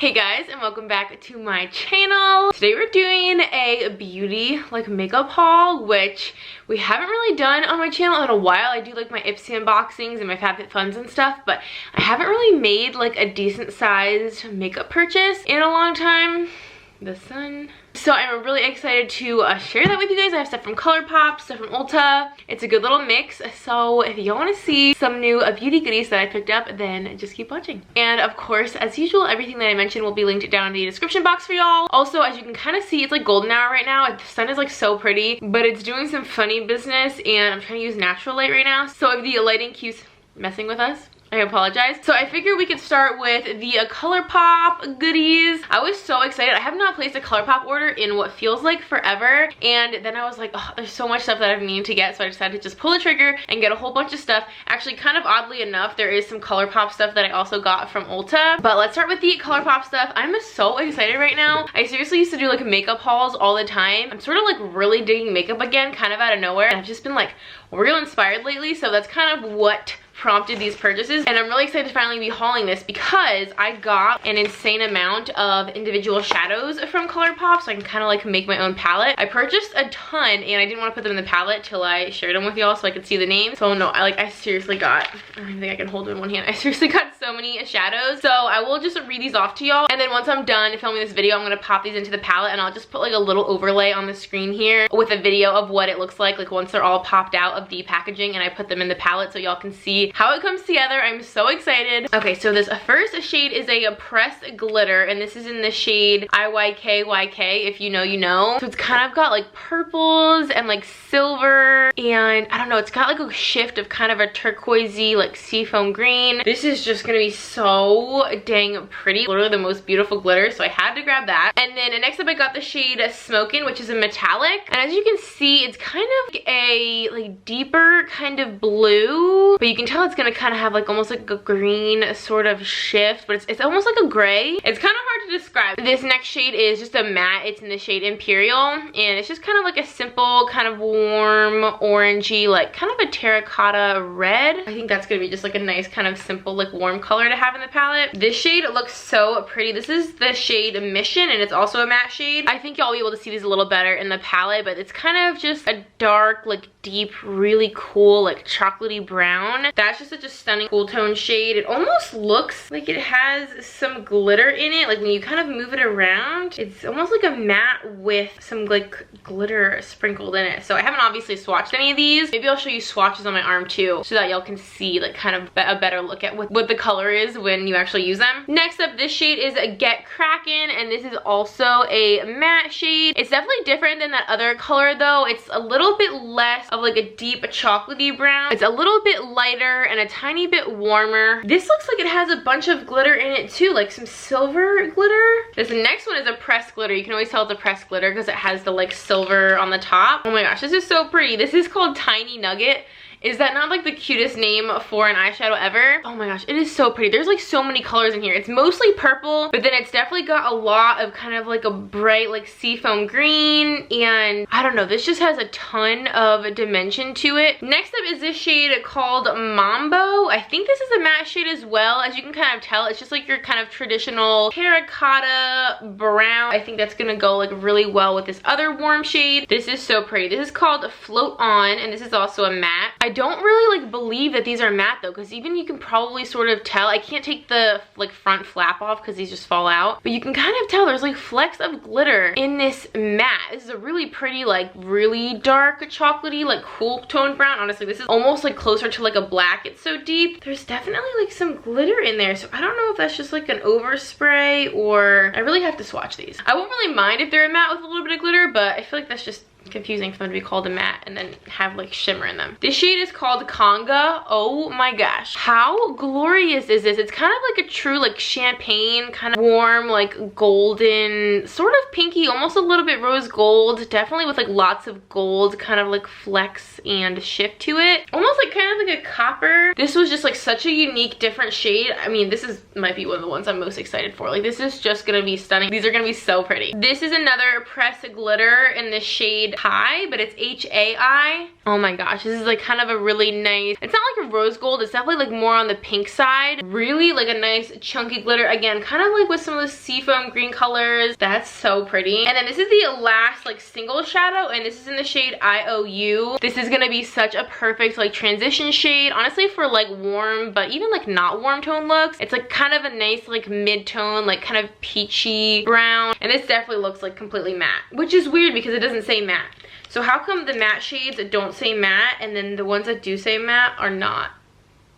Hey guys, and welcome back to my channel. Today we're doing a beauty makeup haul, which we haven't really done on my channel in a while. I do like my Ipsy unboxings and my FabFitFuns and stuff, but I haven't really made like a decent sized makeup purchase in a long time. The sun. So I'm really excited to share that with you guys. I have stuff from Colourpop, stuff from Ulta. It's a good little mix. So if y'all want to see some new beauty goodies that I picked up, then just keep watching. And of course, as usual, everything that I mentioned will be linked down in the description box for y'all. Also, as you can kind of see, it's like golden hour right now. The sun is like so pretty, but it's doing some funny business, and I'm trying to use natural light right now. So if the lighting keeps messing with us, I apologize. So I figured we could start with the Colourpop goodies. I was so excited. I have not placed a Colourpop order in what feels like forever. And then I was like, oh, there's so much stuff that I've been meaning to get. So I decided to just pull the trigger and get a whole bunch of stuff. Actually, kind of oddly enough, there is some Colourpop stuff that I also got from Ulta. But let's start with the Colourpop stuff. I'm so excited right now. I seriously used to do like makeup hauls all the time. I'm sort of like really digging makeup again, kind of out of nowhere. And I've just been like real inspired lately. So that's kind of what prompted these purchases, and I'm really excited to finally be hauling this because I got an insane amount of individual shadows from Colourpop, so I can kind of like make my own palette. I purchased a ton, and I didn't want to put them in the palette till I shared them with y'all so I could see the names. So no, I seriously got, I don't even think I can hold it in one hand. I seriously got so many shadows. So I will just read these off to y'all, and then once I'm done filming this video, I'm gonna pop these into the palette, and I'll just put like a little overlay on the screen here with a video of what it looks like once they're all popped out of the packaging and I put them in the palette so y'all can see how it comes together. I'm so excited. Okay, so this first shade is a pressed glitter, and this is in the shade IYKYK. If you know, you know. So it's kind of got like purples and like silver, and I don't know, it's got like a shift of kind of a turquoisey like seafoam green. This is just gonna be so dang pretty. Literally the most beautiful glitter, so I had to grab that. And then next up I got the shade Smokin', which is a metallic, and as you can see, it's kind of a like deeper kind of blue, but you can tell it's gonna kind of have like almost like a green sort of shift, but it's almost like a gray. It's kind of hard to describe. This next shade is just a matte. It's in the shade Imperial, and it's just kind of like a simple kind of warm orangey, like kind of a terracotta red. I think that's gonna be just like a nice kind of simple like warm color to have in the palette. This shade looks so pretty. This is the shade Mission, and it's also a matte shade. I think y'all will be able to see these a little better in the palette, but it's kind of just a dark, like deep, really cool, like chocolatey brown. That's just such a stunning cool tone shade. It almost looks like it has some glitter in it. Like when you kind of move it around, it's almost like a matte with some like glitter sprinkled in it. So I haven't obviously swatched any of these. Maybe I'll show you swatches on my arm too, so that y'all can see like kind of a better look at what the color is when you actually use them. Next up, this shade is Get Crackin', and this is also a matte shade. It's definitely different than that other color though. It's a little bit less of like a deep chocolatey brown. It's a little bit lighter and a tiny bit warmer. This looks like it has a bunch of glitter in it too, like some silver glitter. This next one is a pressed glitter. You can always tell it's a pressed glitter because it has the like silver on the top. Oh my gosh, this is so pretty. This is called Tiny Nugget. Is that not like the cutest name for an eyeshadow ever? Oh my gosh, it is so pretty. There's like so many colors in here. It's mostly purple, but then it's definitely got a lot of kind of like a bright like seafoam green, and I don't know, this just has a ton of dimension to it. Next up is this shade called Mambo. I think this is a matte shade as well. As you can kind of tell, it's just like your kind of traditional terracotta brown. I think that's gonna go like really well with this other warm shade. This is so pretty. This is called Float On, and this is also a matte. I don't really like believe that these are matte though, because even you can probably sort of tell. I can't take the like front flap off because these just fall out, but you can kind of tell there's like flecks of glitter in this matte. This is a really pretty, like really dark chocolatey, like cool toned brown. Honestly, this is almost like closer to like a black. It's so deep. There's definitely like some glitter in there, so I don't know if that's just like an overspray or I really have to swatch these. I won't really mind if they're a matte with a little bit of glitter, but I feel like that's just confusing for them to be called a matte and then have like shimmer in them. This shade is called Conga. Oh my gosh, how glorious is this? It's kind of like a true like champagne, kind of warm, like golden, sort of pinky, almost a little bit rose gold, definitely with like lots of gold kind of like flecks and shift to it, almost like kind of like a copper. This was just like such a unique, different shade. I mean, this is might be one of the ones I'm most excited for. Like, this is just gonna be stunning. These are gonna be so pretty. This is another pressed glitter in the shade High, but it's H-A-I. Oh my gosh, this is like kind of a really nice, it's not like a rose gold, it's definitely like more on the pink side. Really like a nice chunky glitter. Again, kind of like with some of the seafoam green colors. That's so pretty. And then this is the last like single shadow, and this is in the shade IOU. This is gonna be such a perfect like transition shade, honestly, for like warm, but even like not warm tone looks. It's like kind of a nice like mid-tone, like kind of peachy brown. And this definitely looks like completely matte, which is weird because it doesn't say matte. So how come the matte shades don't say matte and then the ones that do say matte are not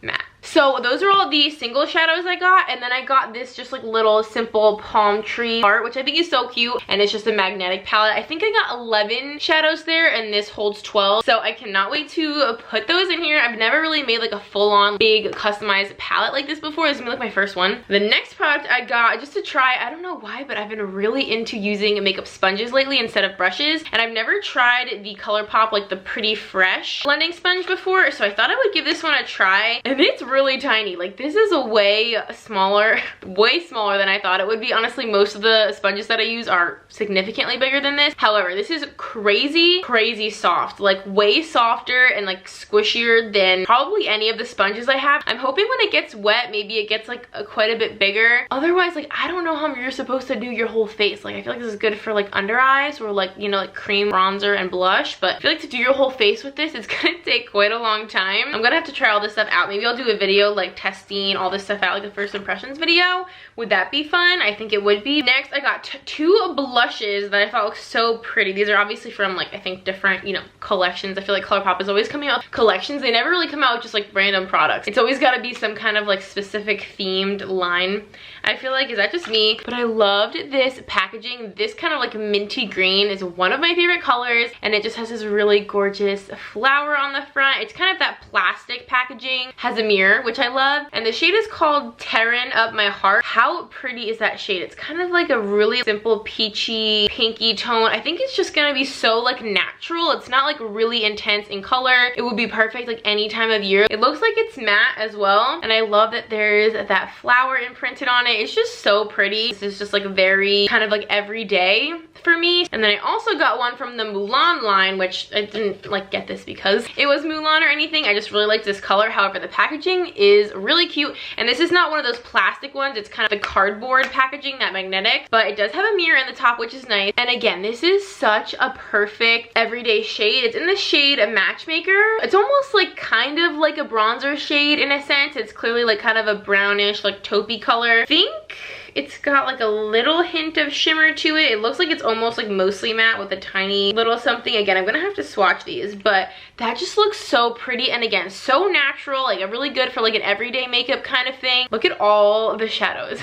matte? So those are all the single shadows I got, and then I got this just like little simple palm tree art, which I think is so cute, and it's just a magnetic palette. I think I got 11 shadows there, and this holds 12, so I cannot wait to put those in here. I've never really made like a full-on big customized palette like this before. This is gonna be like my first one. The next product I got just to try, I don't know why, but I've been really into using makeup sponges lately instead of brushes, and I've never tried the Colourpop like the Pretty Fresh blending sponge before, so I thought I would give this one a try, and it's really tiny. Like this is a way smaller than I thought it would be. Honestly, most of the sponges that I use are significantly bigger than this. However, this is crazy soft, like way softer and like squishier than probably any of the sponges I have. I'm hoping when it gets wet, maybe it gets like quite a bit bigger. Otherwise, like I don't know how you're supposed to do your whole face. Like I feel like this is good for like under eyes or like, you know, like cream bronzer and blush, but I feel like to do your whole face with this, it's gonna take quite a long time. I'm gonna have to try all this stuff out. Maybe I'll do a video like testing all this stuff out, like a first impressions video. Would that be fun? I think it would be. Next, I got two blushes that I thought looked so pretty. These are obviously from like, I think different, you know, collections. I feel like Colourpop is always coming out with collections. They never really come out with just like random products. It's always gotta be some kind of like specific themed line. I feel like, is that just me? But I loved this packaging. This kind of like minty green is one of my favorite colors, and it just has this really gorgeous flower on the front. It's kind of that plastic packaging, has a mirror, which I love, and the shade is called Tearin' Up My Heart. How pretty is that shade? It's kind of like a really simple peachy pinky tone. I think it's just gonna be so like natural. It's not like really intense in color. It would be perfect like any time of year. It looks like it's matte as well, and I love that there's that flower imprinted on it. It's just so pretty. This is just like very kind of like everyday for me. And then I also got one from the Mulan line, which I didn't like get this because it was Mulan or anything. I just really liked this color. However, the packaging is really cute, and this is not one of those plastic ones. It's kind of the cardboard packaging, that magnetic, but it does have a mirror in the top, which is nice. And again, this is such a perfect everyday shade. It's in the shade Matchmaker. It's almost like kind of like a bronzer shade in a sense. It's clearly like kind of a brownish like taupey color. I think it's got like a little hint of shimmer to it. It looks like it's almost like mostly matte with a tiny little something. Again, I'm gonna have to swatch these, but that just looks so pretty, and again, so natural, like a really good for like an everyday makeup kind of thing. Look at all the shadows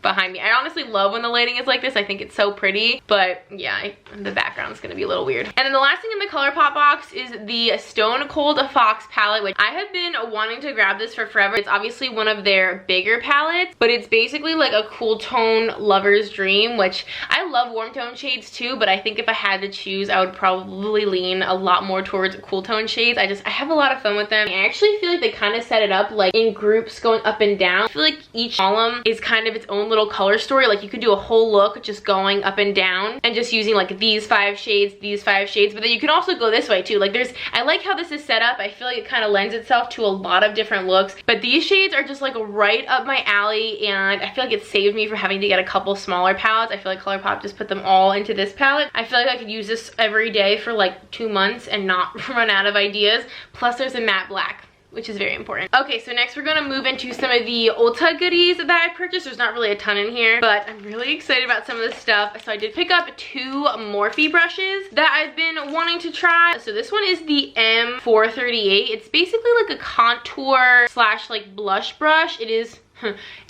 behind me. I honestly love when the lighting is like this. I think it's so pretty, but yeah, the background's gonna be a little weird. And then the last thing in the Colourpop box is the Stone Cold Fox palette, which I have been wanting to grab this for forever. It's obviously one of their bigger palettes, but it's basically like a cool tone lover's dream, which I love warm tone shades too, but I think if I had to choose, I would probably lean a lot more towards cool tone shades. I have a lot of fun with them. I actually feel like they kind of set it up like in groups going up and down. I feel like each column is kind of its own little color story. Like you could do a whole look just going up and down and just using like these 5 shades, but then you can also go this way too. Like I like how this is set up. I feel like it kind of lends itself to a lot of different looks, but these shades are just like right up my alley, and I feel like it saved me from having to get a couple smaller palettes. I feel like Colourpop just put them all into this palette. I feel like I could use this every day for like 2 months and not run out of ideas. Plus there's a matte black, which is very important. Okay, so next we're gonna move into some of the Ulta goodies that I purchased. There's not really a ton in here, but I'm really excited about some of this stuff. So I did pick up 2 Morphe brushes that I've been wanting to try. So this one is the M438. It's basically like a contour slash like blush brush. It is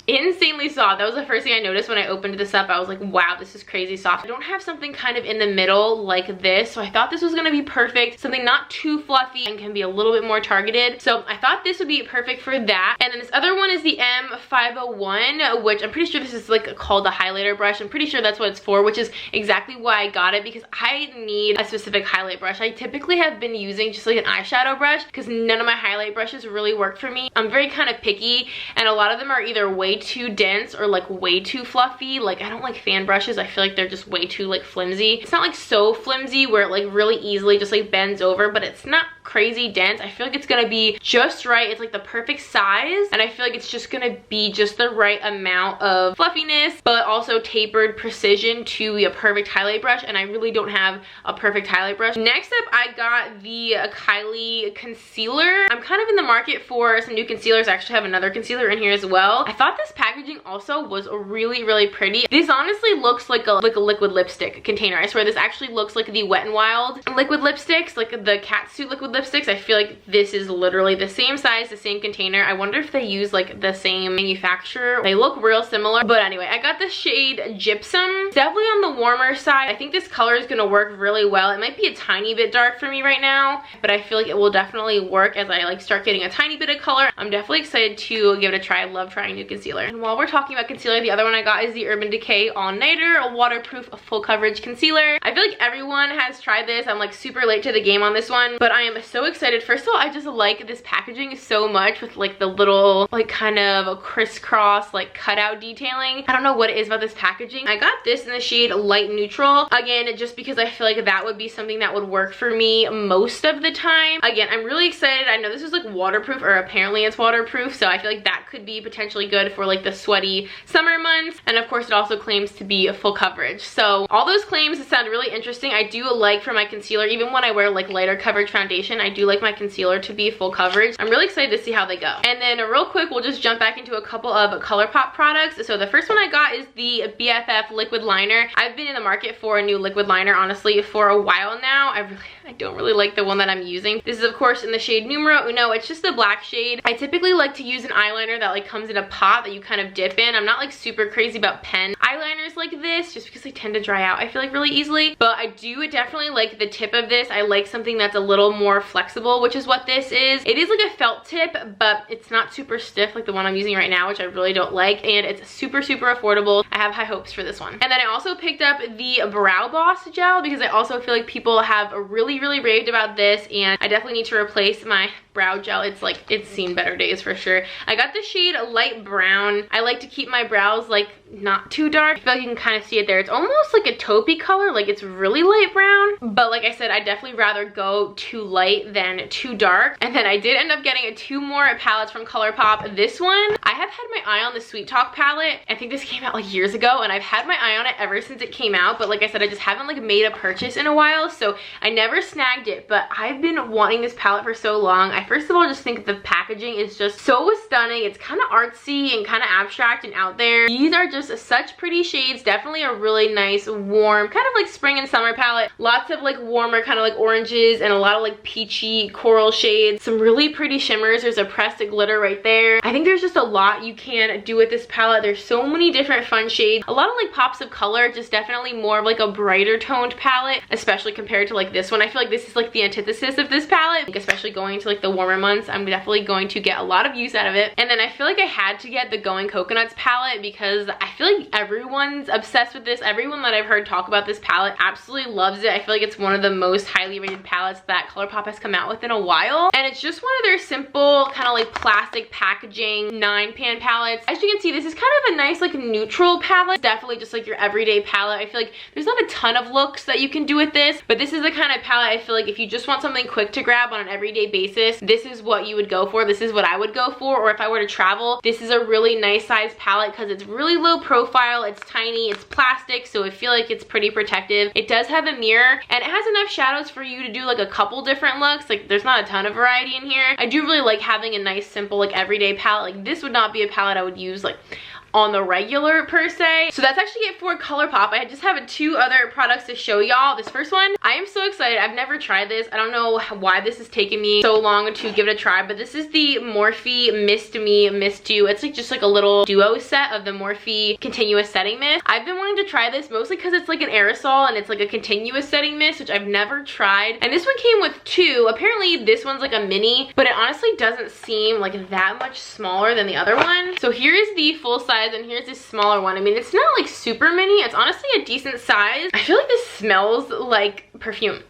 insanely soft. That was the first thing I noticed when I opened this up. I was like, wow, this is crazy soft. I don't have something kind of in the middle like this, so I thought this was gonna be perfect. Something not too fluffy and can be a little bit more targeted. So I thought this would be perfect for that. And then this other one is the M501, which I'm pretty sure this is like called the highlighter brush. I'm pretty sure that's what it's for, which is exactly why I got it, because I need a specific highlight brush. I typically have been using just like an eyeshadow brush because none of my highlight brushes really work for me. I'm very kind of picky, and a lot of them are either way too dense or like way too fluffy. Like I don't like fan brushes. I feel like they're just way too like flimsy. It's not like so flimsy where it like really easily just like bends over, but it's not crazy dense. I feel like it's gonna be just right. It's like the perfect size, and I feel like it's just gonna be just the right amount of fluffiness, but also tapered precision to be a perfect highlight brush, and I really don't have a perfect highlight brush. Next up, I got the Kylie concealer. I'm kind of in the market for some new concealers. I actually have another concealer in here as well. I thought this packaging also was really, really pretty. This honestly looks like a liquid lipstick container. I swear this actually looks like the Wet n Wild liquid lipsticks, like the catsuit liquid lipsticks. I feel like this is literally the same size, the same container. I wonder if they use like the same manufacturer. They look real similar. But anyway, I got the shade Gypsum. It's definitely on the warmer side. I think this color is gonna work really well. It might be a tiny bit dark for me right now, but I feel like it will definitely work as I like start getting a tiny bit of color. I'm definitely excited to give it a try. I love trying new concealer. And while we're talking about concealer, the other one I got is the Urban Decay All Nighter, a waterproof full coverage concealer. I feel like everyone has tried this. I'm like super late to the game on this one, but I am so excited. First of all, I just like this packaging so much with like the little like kind of crisscross like cutout detailing. I don't know what it is about this packaging. I got this in the shade Light Neutral. Again, just because I feel like that would be something that would work for me most of the time. Again, I'm really excited. I know this is like waterproof, or apparently it's waterproof, so I feel like that could be potentially good for like the sweaty summer months. And of course, it also claims to be a full coverage. So all those claims sound really interesting. I do like for my concealer, even when I wear like lighter coverage foundation, I do like my concealer to be full coverage. I'm really excited to see how they go. And then real quick, we'll just jump back into a couple of Colourpop products. So the first one I got is the BFF liquid liner. I've been in the market for a new liquid liner, honestly, for a while now. I don't really like the one that I'm using. This is of course in the shade Numero Uno. It's just the black shade. I typically like to use an eyeliner that like comes in a pot that you kind of dip in. I'm not like super crazy about pen eyeliners like this, just because they tend to dry out, I feel like, really easily. But I do definitely like the tip of this. I like something that's a little more flexible, which is what this is. It is like a felt tip, but it's not super stiff like the one I'm using right now, which I really don't like. And it's super, super affordable. I have high hopes for this one. And then I also picked up the Brow Boss gel because I also feel like people have really, really raved about this, and I definitely need to replace my brow gel. It's seen better days for sure. I got the shade Light Brown. I like to keep my brows like not too dark. I feel like you can kind of see it there. It's almost like a taupey color, like it's really light brown, but like I said, I definitely rather go too light than too dark. And then I did end up getting 2 more palettes from Colourpop. This one, I have had my eye on the Sweet Talk palette. I think this came out like years ago, and I've had my eye on it ever since it came out, but like I said, I just haven't like made a purchase in a while, so I never snagged it. But I've been wanting this palette for so long. I first of all just think the packaging is just so stunning. It's kind of artsy and kind of abstract and out there. These are just such pretty shades. Definitely a really nice warm kind of like spring and summer palette. Lots of like warmer kind of like oranges and a lot of like peachy coral shades. Some really pretty shimmers. There's a pressed glitter right there. I think there's just a lot you can do with this palette. There's so many different fun shades. A lot of like pops of color. Just definitely more of like a brighter toned palette, especially compared to like this one. I feel like this is like the antithesis of this palette, like, especially going to like the warmer months. I'm definitely going to get a lot of use out of it. And then I feel like I had to get the Going Coconuts palette because I feel like everyone's obsessed with this. Everyone that I've heard talk about this palette absolutely loves it. I feel like it's one of the most highly rated palettes that Colourpop has come out with in a while. And it's just one of their simple kind of like plastic packaging 9-pan palettes. As you can see, this is kind of a nice like neutral palette. It's definitely just like your everyday palette. I feel like there's not a ton of looks that you can do with this, but this is the kind of palette I feel like if you just want something quick to grab on an everyday basis, this is what you would go for. This is what I would go for. Or if I were to travel, this is a really nice size palette because it's really low profile, it's tiny, it's plastic, so I feel like it's pretty protective. It does have a mirror, and it has enough shadows for you to do like a couple different looks. Like there's not a ton of variety in here. I do really like having a nice simple like everyday palette. Like this would not be a palette I would use like on the regular per se. So that's actually it for Colourpop. I just have 2 other products to show y'all. This first one, I am so excited. I've never tried this. I don't know why this has taken me so long to give it a try, but this is the Morphe Mist Me Mist You. It's like just like a little duo set of the Morphe continuous setting mist. I've been wanting to try this mostly because it's like an aerosol and it's like a continuous setting mist, which I've never tried. And this one came with 2. Apparently this one's like a mini, but it honestly doesn't seem like that much smaller than the other one. So here is the full size, and here's this smaller one. I mean, it's not like super mini. It's honestly a decent size. I feel like this smells like perfume.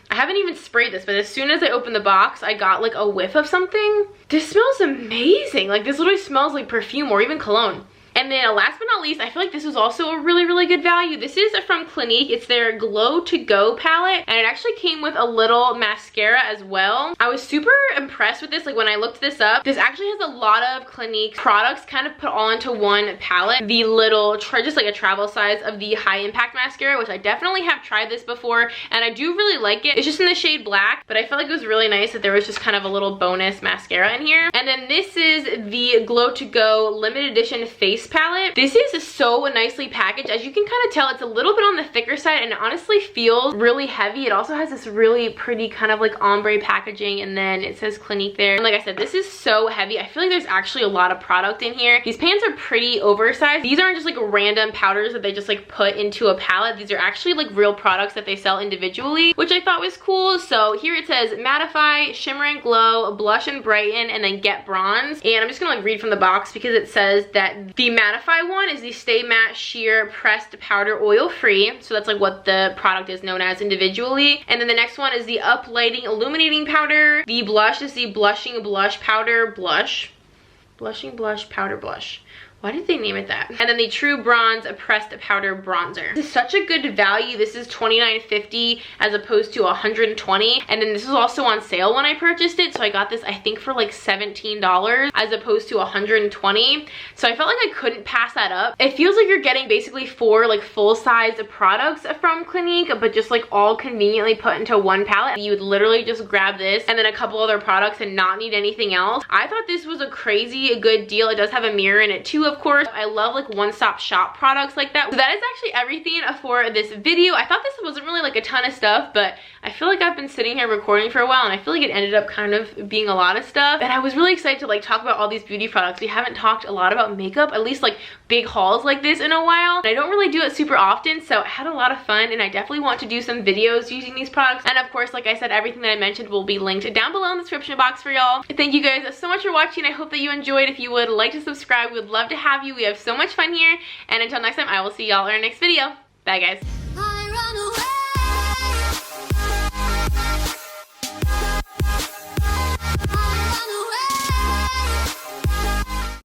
I haven't even sprayed this, but as soon as I opened the box, I got like a whiff of something. This smells amazing. Like this literally smells like perfume or even cologne. And then last but not least, I feel like this was also a really good value. This is from Clinique. It's their Glow to Go palette, and it actually came with a little mascara as well. I was super impressed with this. Like when I looked this up, this actually has a lot of Clinique products kind of put all into one palette. The little, just like a travel size of the High Impact mascara, which I definitely have tried this before, and I do really like it. It's just in the shade black, but I felt like it was really nice that there was just kind of a little bonus mascara in here. And then this is the Glow to Go limited edition face palette. This is so nicely packaged. As you can kind of tell, it's a little bit on the thicker side, and it honestly feels really heavy. It also has this really pretty kind of like ombre packaging, and then it says Clinique there. And like I said, this is so heavy. I feel like there's actually a lot of product in here. These pans are pretty oversized. These aren't just like random powders that they just like put into a palette. These are actually like real products that they sell individually, which I thought was cool. So here it says mattify, shimmer and glow, blush and brighten, and then get bronze. And I'm just gonna like read from the box because it says that the mattify one is the Stay Matte Sheer Pressed Powder Oil Free. So that's like what the product is known as individually. And then the next one is the Up Lighting Illuminating Powder. The blush is the Blushing Blush Powder Blush. Blushing Blush Powder Blush. Why did they name it that? And then the True Bronze Pressed Powder Bronzer. This is such a good value. This is $29.50 as opposed to $120. And then this was also on sale when I purchased it. So I got this, I think, for like $17 as opposed to $120. So I felt like I couldn't pass that up. It feels like you're getting basically 4 like full-size products from Clinique, but just like all conveniently put into one palette. You would literally just grab this and then a couple other products and not need anything else. I thought this was a good deal. It does have a mirror in it too, of course. I love like one-stop shop products like that. So that is actually everything for this video. I thought this wasn't really like a ton of stuff, but I feel like I've been sitting here recording for a while, and I feel like it ended up kind of being a lot of stuff. And I was really excited to like talk about all these beauty products. We haven't talked a lot about makeup, at least like big hauls like this, in a while. And I don't really do it super often, so I had a lot of fun, and I definitely want to do some videos using these products. And of course, like I said, everything that I mentioned will be linked down below in the description box for y'all. Thank you guys so much for watching. I hope that you enjoyed. If you would like to subscribe, we would love to have you. We have so much fun here, and until next time, I will see y'all in our next video. Bye guys.